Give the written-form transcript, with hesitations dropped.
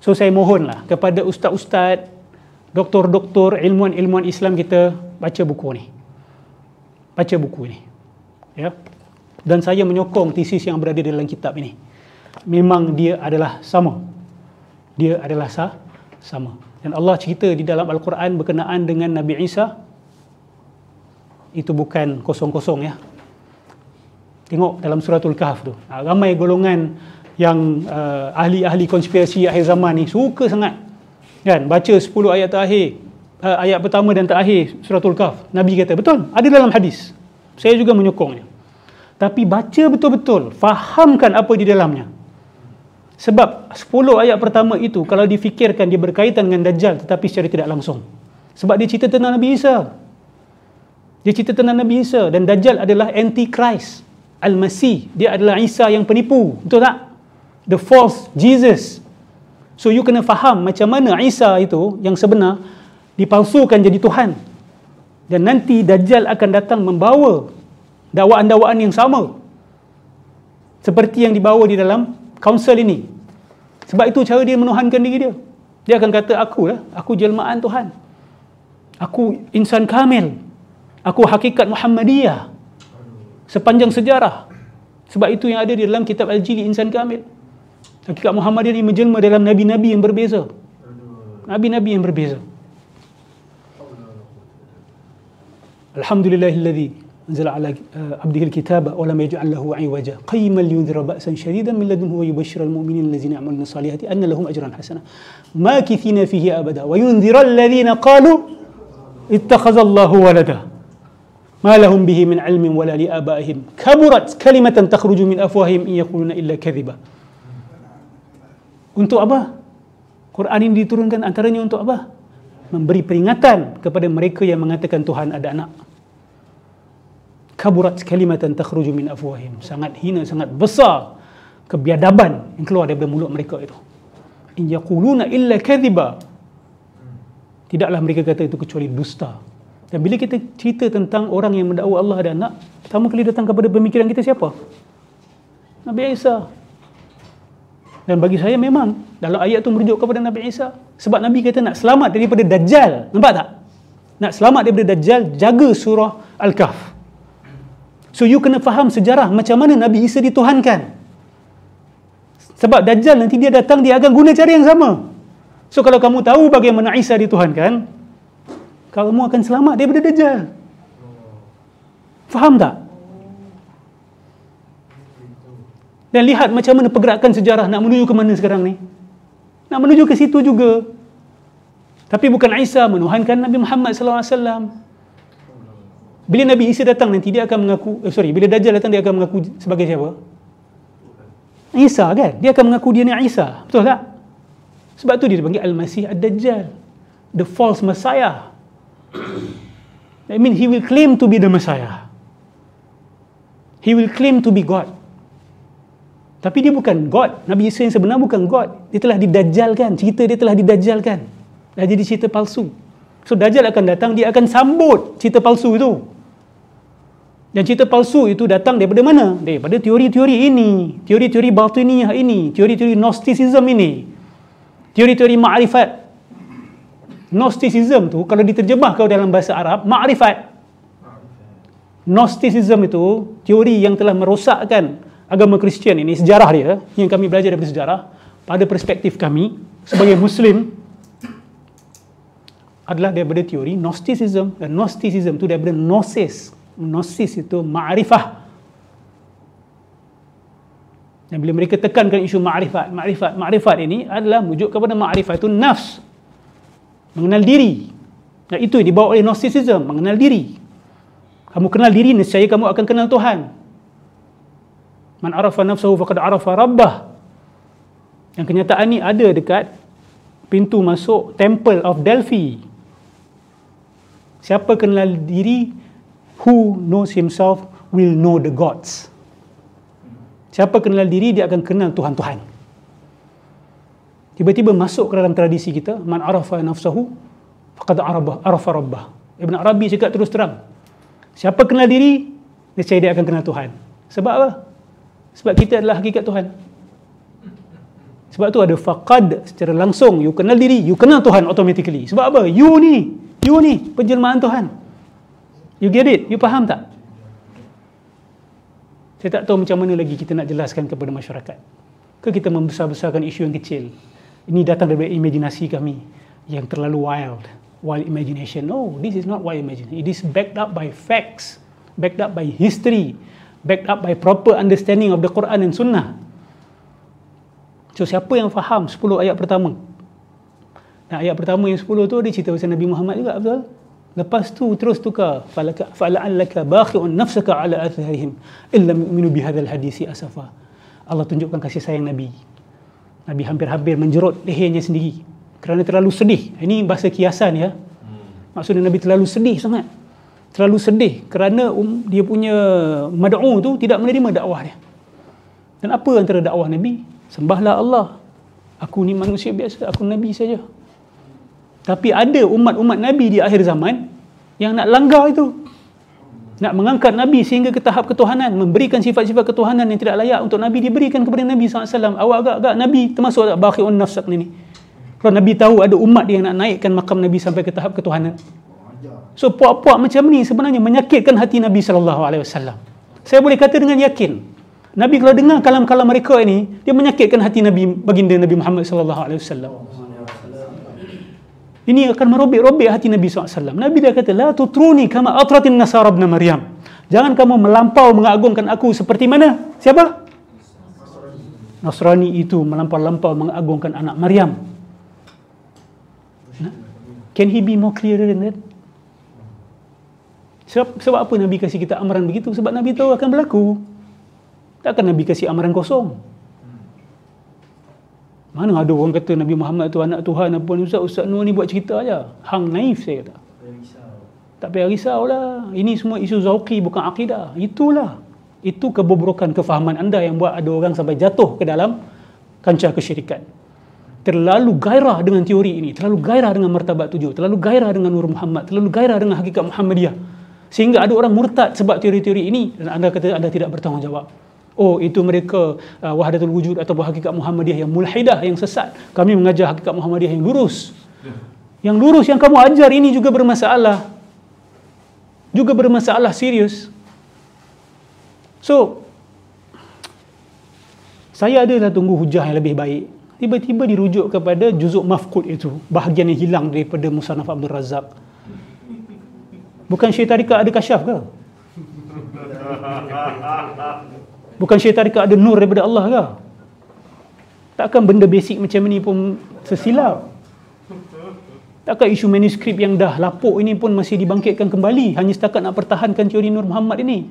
So saya mohonlah kepada ustaz-ustaz, doktor-doktor, ilmuwan-ilmuwan Islam kita, baca buku ni. Baca buku ni. Ya. Dan saya menyokong tesis yang berada dalam kitab ini. Memang dia adalah sama. Dia adalah sama. Dan Allah cerita di dalam Al-Quran berkenaan dengan Nabi Isa, itu bukan kosong-kosong ya. Tengok dalam suratul Kahf tu. Ramai golongan yang ahli-ahli konspirasi akhir zaman ni suka sangat kan baca 10 ayat terakhir, ayat pertama dan terakhir suratul Kahf. Nabi kata, betul, ada dalam hadis. Saya juga menyokongnya. Tapi baca betul-betul, fahamkan apa di dalamnya. Sebab 10 ayat pertama itu kalau difikirkan dia berkaitan dengan Dajjal, tetapi secara tidak langsung. Sebab dia cerita tentang Nabi Isa. Dia cerita tentang Nabi Isa, dan Dajjal adalah Antichrist, Al-Masih. Dia adalah Isa yang penipu, betul tak? The false Jesus. So you kena faham macam mana Isa itu yang sebenar dipalsukan jadi Tuhan. Dan nanti Dajjal akan datang membawa dakwaan-dakwaan yang sama seperti yang dibawa di dalam kaunsil ini. Sebab itu cara dia menuhankan diri dia. Dia akan kata, aku jelmaan Tuhan. Aku insan kamil. Aku hakikat Muhammadiyah sepanjang sejarah. Sebab itu yang ada di dalam kitab Al-Jili, insan kamil. Hakikat Muhammadiyah ini menjelma dalam nabi-nabi yang berbeza. Nabi-nabi yang berbeza. Alhamdulillahilladzi anzala ala abdihi alkitaba wa lam yaj'al lahu 'iwaja qayyiman liyunzira ba'san shadidan min ladunhu wa yubashshiral mu'minina allazina ya'maluna salihati anna lahum ajran hasana makithina fihi abada wa yunzira alladhina qalu ittakhadha Allahu walada ma lahum bihi min 'ilmin wala li abaihim kaburat kalimatan takhruju min afwahihim in yaquluna illa kadhiba. Untuk apa Quran ini diturunkan? Antaranya untuk apa? Memberi peringatan kepada mereka yang mengatakan Tuhan ada anak. Kaburat kalimatan takhruju min afwahim. Sangat hina, sangat besar kebiadaban yang keluar daripada mulut mereka itu. In yaquluna illa kadhiba. Tidaklah mereka kata itu kecuali dusta. Dan bila kita cerita tentang orang yang mendakwa Allah ada anak, pertama kali datang kepada pemikiran kita siapa? Nabi Isa. Dan bagi saya memang dalam ayat itu merujuk kepada Nabi Isa. Sebab Nabi kata nak selamat daripada Dajjal. Nampak tak? Nak selamat daripada Dajjal, jaga surah Al-Kahf. So you kena faham sejarah macam mana Nabi Isa dituhankan. Sebab Dajjal nanti dia datang, dia akan guna cara yang sama. So kalau kamu tahu bagaimana Isa dituhankan, kamu akan selamat daripada Dajjal. Faham tak? Dan lihat macam mana pergerakan sejarah nak menuju ke mana sekarang ni. Nak menuju ke situ juga. Tapi bukan Isa menuhankan Nabi Muhammad SAW. Bila Nabi Isa datang nanti dia akan mengaku, bila Dajjal datang dia akan mengaku sebagai siapa? Isa kan? Dia akan mengaku dia ni Isa. Betul tak? Sebab tu dia dipanggil Al-Masih Ad-Dajjal. The false Messiah. I mean he will claim to be the Messiah. He will claim to be God. Tapi dia bukan God. Nabi Isa yang sebenar bukan God. Dia telah didajjalkan. Cerita dia telah didajjalkan. Dah jadi cerita palsu. So Dajjal akan datang, dia akan sambut cerita palsu itu. Dan cerita palsu itu datang daripada mana? Daripada teori-teori ini, teori-teori batiniyah ini, teori-teori Gnosticism ini, teori-teori ma'rifat. Gnosticism tu kalau diterjemahkan dalam bahasa Arab, ma'rifat. Gnosticism itu teori yang telah merosakkan agama Kristian ini, sejarah dia, yang kami belajar daripada sejarah, pada perspektif kami sebagai Muslim, adalah daripada teori Gnosticism. Dan Gnosticism itu daripada Gnosis. Gnosis itu ma'rifah. Dan bila mereka tekankan isu ma'rifat ini adalah merujuk kepada ma'rifah itu nafs, mengenal diri. Dan itu yang dibawa oleh Gnosticism, mengenal diri. Kamu kenal diri, nescaya kamu akan kenal Tuhan. Man arafa nafsahu faqad arafa rabbah. Yang kenyataan ni ada dekat pintu masuk Temple of Delphi. Siapa kenal diri, who knows himself will know the gods. Siapa kenal diri, dia akan kenal Tuhan-Tuhan. Tiba-tiba masuk ke dalam tradisi kita, man arafa nafsahu faqad arafa rabbah. Ibn Arabi cakap terus terang, siapa kenal diri, nescaya dia akan kenal Tuhan. Sebab apa? Sebab kita adalah hakikat Tuhan. Sebab tu ada faqad secara langsung. You kenal diri, you kenal Tuhan automatically. Sebab apa? You ni penjelmaan Tuhan. You get it? You faham tak? Saya tak tahu macam mana lagi kita nak jelaskan kepada masyarakat. Ke kita membesar-besarkan isu yang kecil? Ini datang dari imajinasi kami yang terlalu wild imagination. No, this is not wild imagination. It is backed up by facts, backed up by history, backed up by proper understanding of the Quran and Sunnah. So siapa yang faham 10 ayat pertama? Nah, ayat pertama yang 10 tu dia cerita pasal Nabi Muhammad juga, betul? Lepas tu terus tukar, fala'allaka bakhi'un nafsaka ala atharihim illa yu'minu bihadzal hadisi asafa. Allah tunjukkan kasih sayang Nabi. Nabi hampir-hampir menjerut lehernya sendiri kerana terlalu sedih. Ini bahasa kiasan ya. Maksudnya Nabi terlalu sedih sangat. Terlalu sedih kerana dia punya mad'u tu tidak menerima dakwah dia. Dan apa antara dakwah Nabi? Sembahlah Allah. Aku ni manusia biasa, aku Nabi saja. Tapi ada umat-umat Nabi di akhir zaman yang nak langgar itu. Nak mengangkat Nabi sehingga ke tahap ketuhanan, memberikan sifat-sifat ketuhanan yang tidak layak untuk Nabi diberikan kepada Nabi SAW. Awak agak-agak Nabi termasuk bakhi'un nafsak ni. Kalau Nabi tahu ada umat dia yang nak naikkan makam Nabi sampai ke tahap ketuhanan. So puak-puak macam ni sebenarnya menyakitkan hati Nabi SAW. Saya boleh kata dengan yakin, Nabi kalau dengar kalam-kalam mereka ini, dia menyakitkan hati Nabi, baginda Nabi Muhammad SAW. Ini akan merobek-robek hati Nabi SAW. Nabi dah kata, la tutruni kama atratin nasara ibn Maryam. Jangan kamu melampau mengagungkan aku seperti mana? Siapa? Nasrani itu melampau-lampau mengagungkan anak Maryam. Can he be more clear than that? Sebab apa Nabi kasih kita amaran begitu? Sebab Nabi tahu akan berlaku. Takkan Nabi kasih amaran kosong. Mana ada orang kata Nabi Muhammad tu anak Tuhan apa ni? Ustaz Nur ni buat cerita aja. Hang naif saya kata. Tak payah risaulah. Ini semua isu zauqi bukan akidah. Itulah. Itu kebobrokan kefahaman anda yang buat ada orang sampai jatuh ke dalam kancah kesyirikan. Terlalu gairah dengan teori ini, terlalu gairah dengan martabat 7, terlalu gairah dengan Nur Muhammad, terlalu gairah dengan hakikat Muhammadiyah. Sehingga ada orang murtad sebab teori-teori ini dan anda kata anda tidak bertanggungjawab. Oh, itu mereka wahdatul wujud atau hakikat Muhammadiyah yang mulhidah, yang sesat. Kami mengajar hakikat Muhammadiyah yang lurus. Yang lurus yang kamu ajar ini juga bermasalah. Juga bermasalah serius. So, saya adalah tunggu hujah yang lebih baik. Tiba-tiba dirujuk kepada juzuk mafqud itu. Bahagian yang hilang daripada Musannaf Abdul Razak. Bukan Syekh Tariqah ada kasyaf ke? Bukan Syekh Tariqah ada nur daripada Allah ke? Takkan benda basic macam ni pun sesilap? Takkan isu manuskrip yang dah lapuk ini pun masih dibangkitkan kembali hanya setakat nak pertahankan teori Nur Muhammad ini?